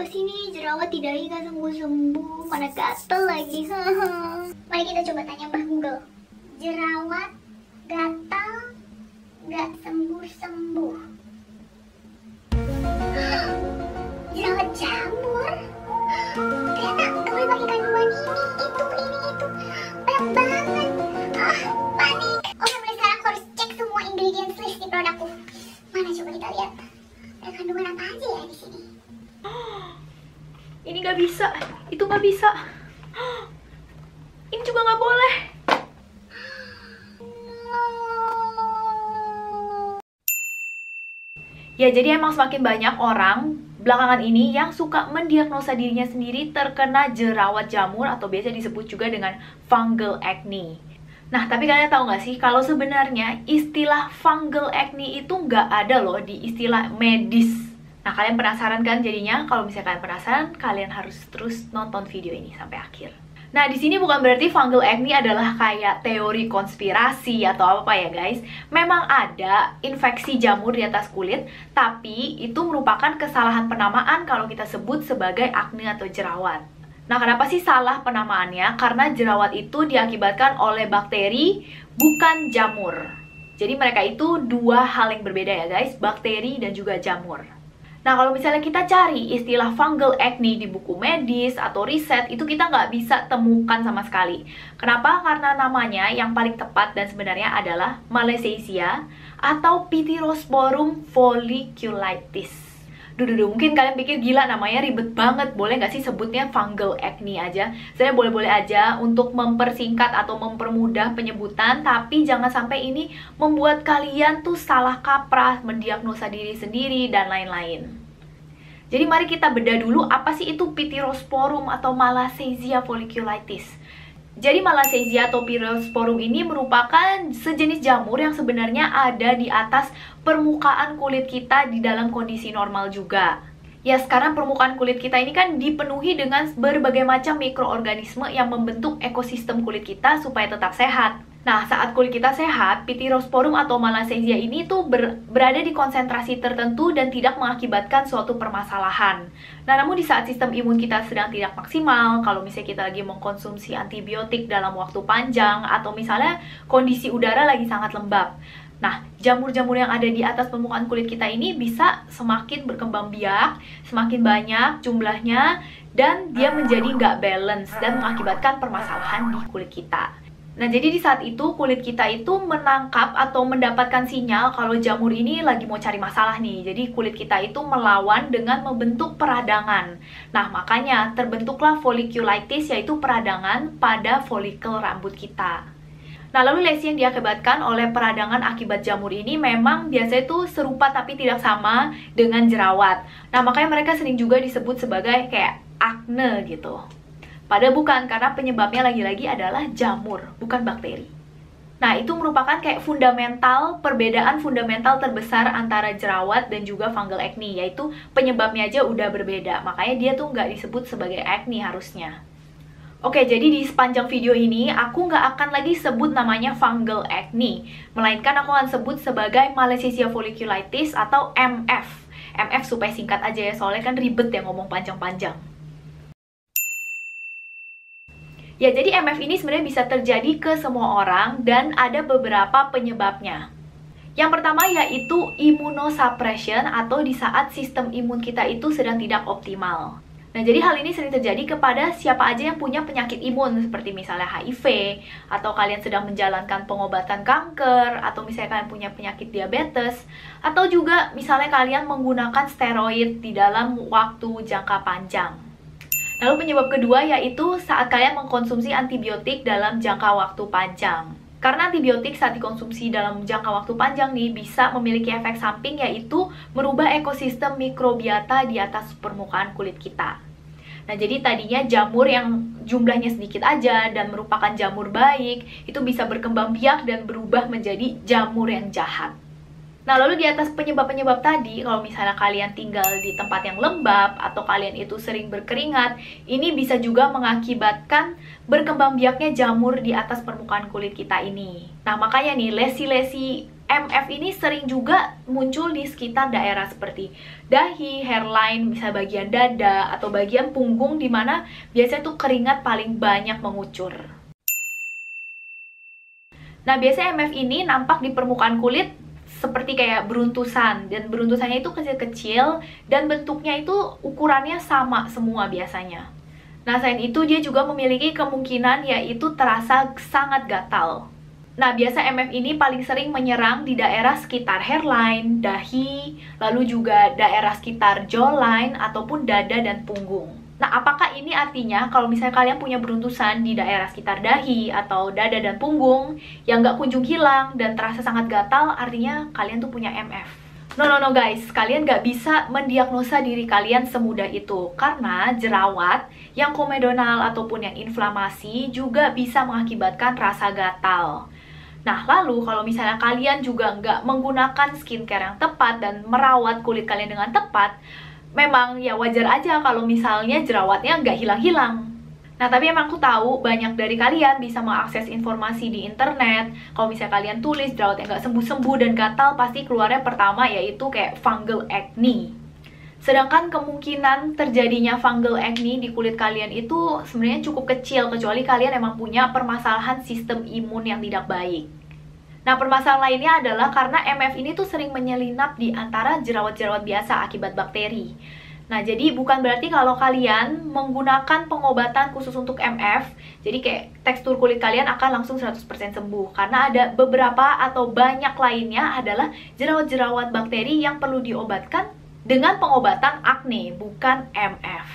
Apa sih nih, jerawat di dahi gak sembuh-sembuh, mana gatel lagi. Mari kita coba tanya Mbah Google. Jerawat gatal gak sembuh-sembuh. Jerawat jamur. Ternyata kembali pakai kandungan ini, itu. Banyak banget. Panik. Oke, mulai sekarang aku harus cek semua ingredients list di produkku. Mana coba kita lihat. Ada kandungan apa aja ya di sini? Ini nggak bisa, itu nggak bisa. Ini juga nggak boleh. Ya, jadi emang semakin banyak orang belakangan ini yang suka mendiagnosa dirinya sendiri terkena jerawat jamur atau biasa disebut juga dengan fungal acne. Nah, tapi kalian tahu nggak sih kalau sebenarnya istilah fungal acne itu nggak ada loh di istilah medis. Nah, kalian penasaran kan jadinya? Kalau misalnya kalian penasaran, kalian harus terus nonton video ini sampai akhir. Nah, di sini bukan berarti fungal acne adalah kayak teori konspirasi atau apa ya guys. Memang ada infeksi jamur di atas kulit, tapi itu merupakan kesalahan penamaan kalau kita sebut sebagai acne atau jerawat. Nah, kenapa sih salah penamaannya? Karena jerawat itu diakibatkan oleh bakteri, bukan jamur. Jadi mereka itu dua hal yang berbeda ya guys, bakteri dan juga jamur. Nah, kalau misalnya kita cari istilah fungal acne di buku medis atau riset, itu kita nggak bisa temukan sama sekali. Kenapa? Karena namanya yang paling tepat dan sebenarnya adalah Malassezia atau Pityrosporum folliculitis. Duh, mungkin kalian pikir gila namanya ribet banget, boleh nggak sih sebutnya fungal acne aja? Saya boleh-boleh aja untuk mempersingkat atau mempermudah penyebutan, tapi jangan sampai ini membuat kalian tuh salah kaprah, mendiagnosa diri sendiri, dan lain-lain. Jadi mari kita bedah dulu apa sih itu Pityrosporum atau Malassezia folliculitis. Jadi Malassezia atau Pityrosporum ini merupakan sejenis jamur yang sebenarnya ada di atas permukaan kulit kita di dalam kondisi normal juga. Ya, sekarang permukaan kulit kita ini kan dipenuhi dengan berbagai macam mikroorganisme yang membentuk ekosistem kulit kita supaya tetap sehat. Nah, saat kulit kita sehat, Pityrosporum atau Malassezia ini tuh berada di konsentrasi tertentu dan tidak mengakibatkan suatu permasalahan. Nah, namun di saat sistem imun kita sedang tidak maksimal, kalau misalnya kita lagi mengkonsumsi antibiotik dalam waktu panjang, atau misalnya kondisi udara lagi sangat lembab. Nah, jamur-jamur yang ada di atas permukaan kulit kita ini bisa semakin berkembang biak, semakin banyak jumlahnya, dan dia menjadi nggak balance dan mengakibatkan permasalahan di kulit kita. Nah, jadi di saat itu kulit kita itu menangkap atau mendapatkan sinyal kalau jamur ini lagi mau cari masalah nih. Jadi kulit kita itu melawan dengan membentuk peradangan. Nah, makanya terbentuklah folliculitis, yaitu peradangan pada folikel rambut kita. Nah, lalu lesi yang diakibatkan oleh peradangan akibat jamur ini memang biasanya itu serupa tapi tidak sama dengan jerawat. Nah, makanya mereka sering juga disebut sebagai kayak akne gitu. Padahal bukan, karena penyebabnya lagi-lagi adalah jamur, bukan bakteri. Nah, itu merupakan kayak perbedaan fundamental terbesar antara jerawat dan juga fungal acne, yaitu penyebabnya aja udah berbeda. Makanya dia tuh nggak disebut sebagai acne harusnya. Oke, jadi di sepanjang video ini, aku nggak akan lagi sebut namanya fungal acne, melainkan aku akan sebut sebagai Malassezia folliculitis atau MF. MF supaya singkat aja ya, soalnya kan ribet ya ngomong panjang-panjang. Ya, jadi MF ini sebenarnya bisa terjadi ke semua orang dan ada beberapa penyebabnya. Yang pertama yaitu immunosuppression atau di saat sistem imun kita itu sedang tidak optimal. Nah, jadi hal ini sering terjadi kepada siapa aja yang punya penyakit imun seperti misalnya HIV, atau kalian sedang menjalankan pengobatan kanker, atau misalnya kalian punya penyakit diabetes, atau juga misalnya kalian menggunakan steroid di dalam waktu jangka panjang. Lalu penyebab kedua yaitu saat kalian mengkonsumsi antibiotik dalam jangka waktu panjang. Karena antibiotik saat dikonsumsi dalam jangka waktu panjang nih bisa memiliki efek samping, yaitu merubah ekosistem mikrobiota di atas permukaan kulit kita. Nah, jadi tadinya jamur yang jumlahnya sedikit aja dan merupakan jamur baik, itu bisa berkembang biak dan berubah menjadi jamur yang jahat. Nah, lalu di atas penyebab-penyebab tadi, kalau misalnya kalian tinggal di tempat yang lembab atau kalian itu sering berkeringat, ini bisa juga mengakibatkan berkembang biaknya jamur di atas permukaan kulit kita ini. Nah, makanya nih, lesi-lesi MF ini sering juga muncul di sekitar daerah seperti dahi, hairline, bisa bagian dada, atau bagian punggung di mana biasanya tuh keringat paling banyak mengucur. Nah, biasanya MF ini nampak di permukaan kulit seperti kayak beruntusan, dan beruntusannya itu kecil-kecil dan bentuknya itu ukurannya sama semua biasanya. Nah, selain itu dia juga memiliki kemungkinan yaitu terasa sangat gatal. Nah, biasa MF ini paling sering menyerang di daerah sekitar hairline, dahi, lalu juga daerah sekitar jawline, ataupun dada dan punggung. Nah, apakah ini artinya kalau misalnya kalian punya beruntusan di daerah sekitar dahi atau dada dan punggung yang nggak kunjung hilang dan terasa sangat gatal, artinya kalian tuh punya MF? No guys, kalian nggak bisa mendiagnosa diri kalian semudah itu, karena jerawat yang komedonal ataupun yang inflamasi juga bisa mengakibatkan rasa gatal. Nah, lalu kalau misalnya kalian juga nggak menggunakan skincare yang tepat dan merawat kulit kalian dengan tepat, memang ya wajar aja kalau misalnya jerawatnya nggak hilang-hilang. Nah, tapi emang aku tahu banyak dari kalian bisa mengakses informasi di internet. Kalau misalnya kalian tulis jerawatnya nggak sembuh-sembuh dan gatal, pasti keluarnya pertama yaitu kayak fungal acne. Sedangkan kemungkinan terjadinya fungal acne di kulit kalian itu sebenarnya cukup kecil, kecuali kalian emang punya permasalahan sistem imun yang tidak baik. Nah, permasalahan lainnya adalah karena MF ini tuh sering menyelinap di antara jerawat-jerawat biasa akibat bakteri. Nah, jadi bukan berarti kalau kalian menggunakan pengobatan khusus untuk MF, jadi kayak tekstur kulit kalian akan langsung 100% sembuh. Karena ada beberapa atau banyak lainnya adalah jerawat-jerawat bakteri yang perlu diobatkan dengan pengobatan akne, bukan MF.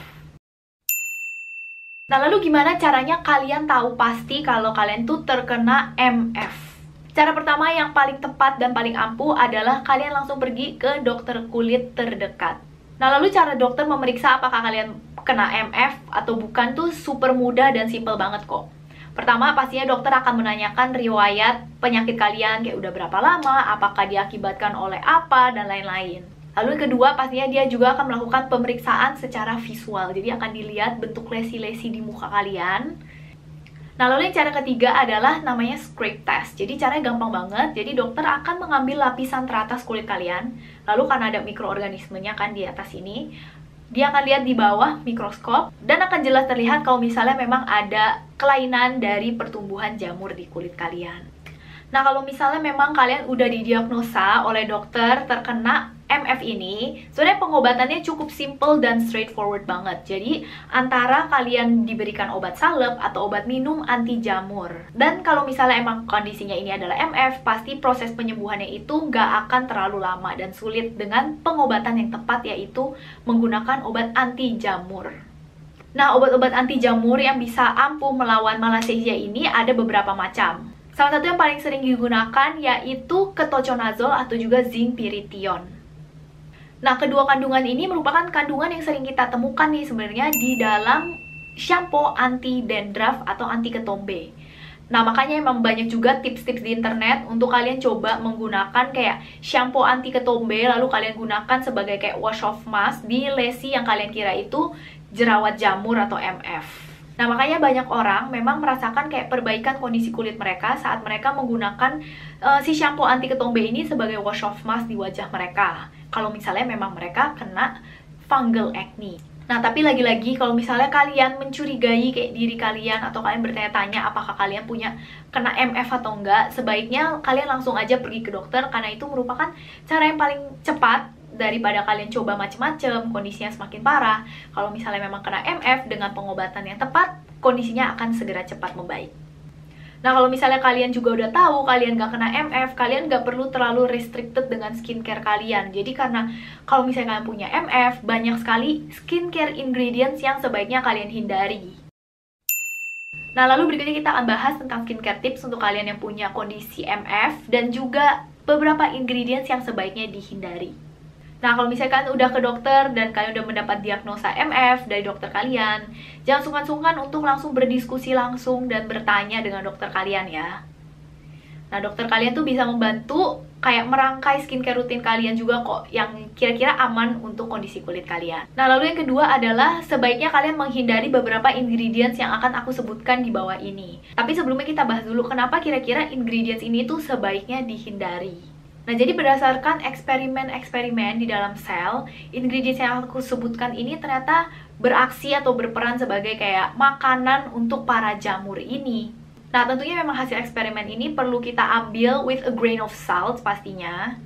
Nah, lalu gimana caranya kalian tahu pasti kalau kalian tuh terkena MF? Cara pertama yang paling tepat dan paling ampuh adalah kalian langsung pergi ke dokter kulit terdekat. Nah, lalu cara dokter memeriksa apakah kalian kena MF atau bukan tuh super mudah dan simple banget kok. Pertama, pastinya dokter akan menanyakan riwayat penyakit kalian, kayak udah berapa lama, apakah diakibatkan oleh apa, dan lain-lain. Lalu yang kedua, pastinya dia juga akan melakukan pemeriksaan secara visual. Jadi akan dilihat bentuk lesi-lesi di muka kalian. Nah, lalu yang cara ketiga adalah namanya scrape test. Jadi caranya gampang banget. Jadi dokter akan mengambil lapisan teratas kulit kalian. Lalu karena ada mikroorganismenya kan di atas ini, dia akan lihat di bawah mikroskop dan akan jelas terlihat kalau misalnya memang ada kelainan dari pertumbuhan jamur di kulit kalian. Nah, kalau misalnya memang kalian udah didiagnosa oleh dokter terkena MF ini, sebenarnya pengobatannya cukup simple dan straightforward banget. Jadi, antara kalian diberikan obat salep atau obat minum anti jamur. Dan kalau misalnya emang kondisinya ini adalah MF, pasti proses penyembuhannya itu nggak akan terlalu lama dan sulit dengan pengobatan yang tepat, yaitu menggunakan obat anti jamur. Nah, obat-obat anti jamur yang bisa ampuh melawan malassezia ini ada beberapa macam. Salah satu yang paling sering digunakan yaitu ketoconazole atau juga zinc pyrithione. Nah, kedua kandungan ini merupakan kandungan yang sering kita temukan nih sebenarnya di dalam shampoo anti dandruff atau anti ketombe. Nah, makanya emang banyak juga tips-tips di internet untuk kalian coba menggunakan kayak shampoo anti ketombe, lalu kalian gunakan sebagai kayak wash off mask di lesi yang kalian kira itu jerawat jamur atau MF. Nah, makanya banyak orang memang merasakan kayak perbaikan kondisi kulit mereka saat mereka menggunakan si shampoo anti ketombe ini sebagai wash off mask di wajah mereka. Kalau misalnya memang mereka kena fungal acne. Nah, tapi lagi-lagi kalau misalnya kalian mencurigai kayak diri kalian atau kalian bertanya-tanya apakah kalian punya kena MF atau enggak, sebaiknya kalian langsung aja pergi ke dokter karena itu merupakan cara yang paling cepat daripada kalian coba macem-macem, kondisinya semakin parah. Kalau misalnya memang kena MF, dengan pengobatan yang tepat, kondisinya akan segera cepat membaik. Nah, kalau misalnya kalian juga udah tahu kalian gak kena MF, kalian gak perlu terlalu restricted dengan skincare kalian. Jadi karena kalau misalnya kalian punya MF, banyak sekali skincare ingredients yang sebaiknya kalian hindari. Nah, lalu berikutnya kita akan bahas tentang skincare tips untuk kalian yang punya kondisi MF dan juga beberapa ingredients yang sebaiknya dihindari. Nah, kalau misalnya kalian udah ke dokter dan kalian udah mendapat diagnosa MF dari dokter kalian, jangan sungkan-sungkan untuk langsung berdiskusi langsung dan bertanya dengan dokter kalian ya. Nah, dokter kalian tuh bisa membantu kayak merangkai skincare rutin kalian juga kok, yang kira-kira aman untuk kondisi kulit kalian. Nah, lalu yang kedua adalah sebaiknya kalian menghindari beberapa ingredients yang akan aku sebutkan di bawah ini. Tapi sebelumnya kita bahas dulu kenapa kira-kira ingredients ini tuh sebaiknya dihindari. Nah, jadi berdasarkan eksperimen-eksperimen di dalam sel, ingredients yang aku sebutkan ini ternyata beraksi atau berperan sebagai kayak makanan untuk para jamur ini. Nah, tentunya memang hasil eksperimen ini perlu kita ambil with a grain of salt pastinya.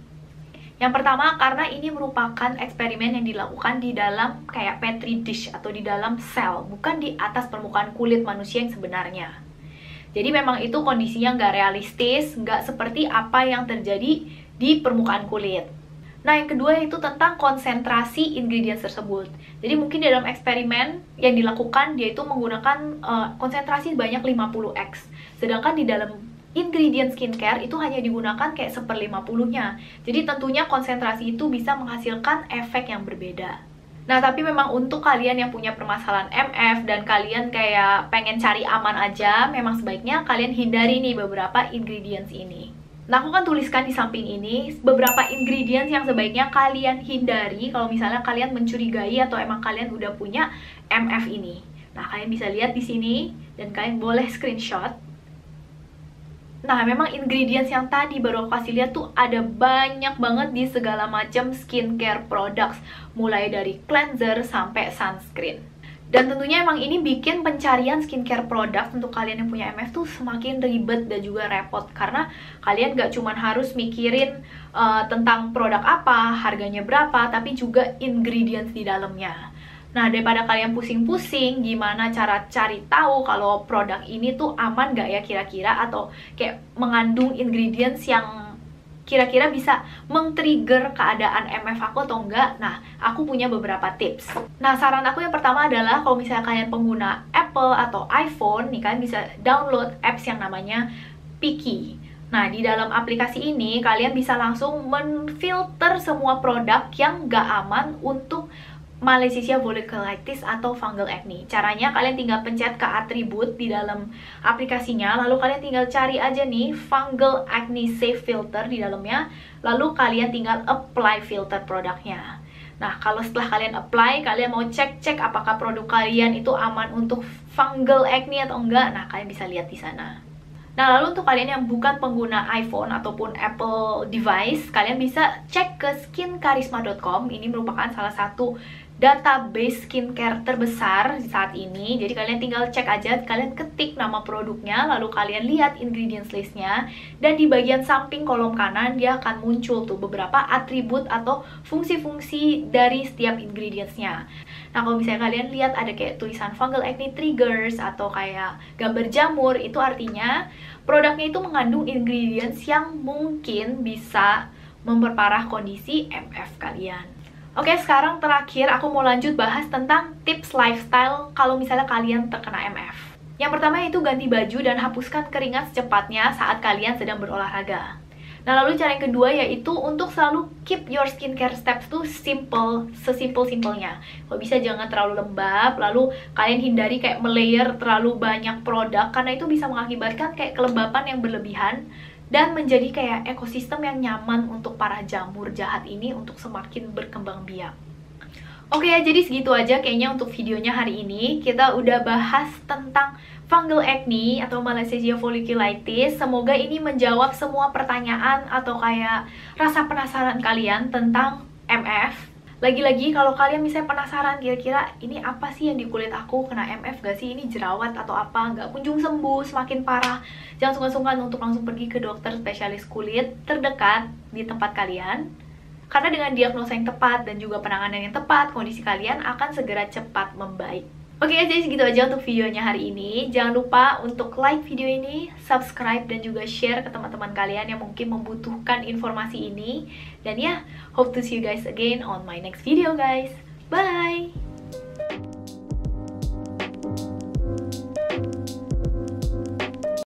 Yang pertama, karena ini merupakan eksperimen yang dilakukan di dalam kayak petri dish atau di dalam sel, bukan di atas permukaan kulit manusia yang sebenarnya. Jadi memang itu kondisinya nggak realistis, nggak seperti apa yang terjadi di permukaan kulit. Nah, yang kedua yaitu tentang konsentrasi ingredients tersebut. Jadi mungkin dalam eksperimen yang dilakukan, dia itu menggunakan konsentrasi banyak 50x. Sedangkan di dalam ingredient skincare itu hanya digunakan kayak 1/50-nya. Jadi tentunya konsentrasi itu bisa menghasilkan efek yang berbeda. Nah, tapi memang untuk kalian yang punya permasalahan MF dan kalian kayak pengen cari aman aja, memang sebaiknya kalian hindari nih beberapa ingredients ini. Nah, aku kan tuliskan di samping ini beberapa ingredients yang sebaiknya kalian hindari kalau misalnya kalian mencurigai atau emang kalian udah punya MF ini. Nah, kalian bisa lihat di sini dan kalian boleh screenshot. Nah, memang ingredients yang tadi baru aku kasih lihat tuh ada banyak banget di segala macam skincare products, mulai dari cleanser sampai sunscreen. Dan tentunya emang ini bikin pencarian skincare product untuk kalian yang punya MF tuh semakin ribet dan juga repot. Karena kalian gak cuma harus mikirin tentang produk apa, harganya berapa, tapi juga ingredients di dalamnya. Nah, daripada kalian pusing-pusing gimana cara cari tahu kalau produk ini tuh aman gak ya kira-kira, atau kayak mengandung ingredients yang kira-kira bisa meng-trigger keadaan MF aku atau enggak. Nah, aku punya beberapa tips. Nah, saran aku yang pertama adalah kalau misalnya kalian pengguna Apple atau iPhone, nih kalian bisa download apps yang namanya Picky. Nah, di dalam aplikasi ini kalian bisa langsung menfilter semua produk yang nggak aman untuk Malassezia folliculitis atau fungal acne. Caranya kalian tinggal pencet ke atribut di dalam aplikasinya, lalu kalian tinggal cari aja nih fungal acne safe filter di dalamnya, lalu kalian tinggal apply filter produknya. Nah, kalau setelah kalian apply, kalian mau cek apakah produk kalian itu aman untuk fungal acne atau enggak. Nah, kalian bisa lihat di sana. Nah, lalu untuk kalian yang bukan pengguna iPhone ataupun Apple device, kalian bisa cek ke skinkarisma.com. Ini merupakan salah satu database skincare terbesar saat ini. Jadi kalian tinggal cek aja, kalian ketik nama produknya, lalu kalian lihat ingredients listnya, dan di bagian samping kolom kanan dia akan muncul tuh beberapa atribut atau fungsi-fungsi dari setiap ingredientsnya. Nah, kalau misalnya kalian lihat ada kayak tulisan fungal acne triggers atau kayak gambar jamur, itu artinya produknya itu mengandung ingredients yang mungkin bisa memperparah kondisi MF kalian. Oke, sekarang terakhir aku mau lanjut bahas tentang tips lifestyle kalau misalnya kalian terkena MF. Yang pertama yaitu ganti baju dan hapuskan keringat secepatnya saat kalian sedang berolahraga. Nah, lalu cara yang kedua yaitu untuk selalu keep your skincare steps tuh simple, sesimpel-simpelnya. Kalau bisa jangan terlalu lembab, lalu kalian hindari kayak melayer terlalu banyak produk, karena itu bisa mengakibatkan kayak kelembapan yang berlebihan dan menjadi kayak ekosistem yang nyaman untuk para jamur jahat ini untuk semakin berkembang biak. Oke ya, jadi segitu aja kayaknya untuk videonya hari ini. Kita udah bahas tentang fungal acne atau Malassezia folliculitis. Semoga ini menjawab semua pertanyaan atau kayak rasa penasaran kalian tentang MF. Lagi-lagi kalau kalian misalnya penasaran kira-kira ini apa sih yang di kulit aku, kena MF gak sih, ini jerawat atau apa, nggak kunjung sembuh, semakin parah, jangan sungkan-sungkan untuk langsung pergi ke dokter spesialis kulit terdekat di tempat kalian. Karena dengan diagnosa yang tepat dan juga penanganan yang tepat, kondisi kalian akan segera cepat membaik. Oke, jadi segitu aja untuk videonya hari ini. Jangan lupa untuk like video ini, subscribe, dan juga share ke teman-teman kalian yang mungkin membutuhkan informasi ini. Dan ya, hope to see you guys again on my next video guys. Bye!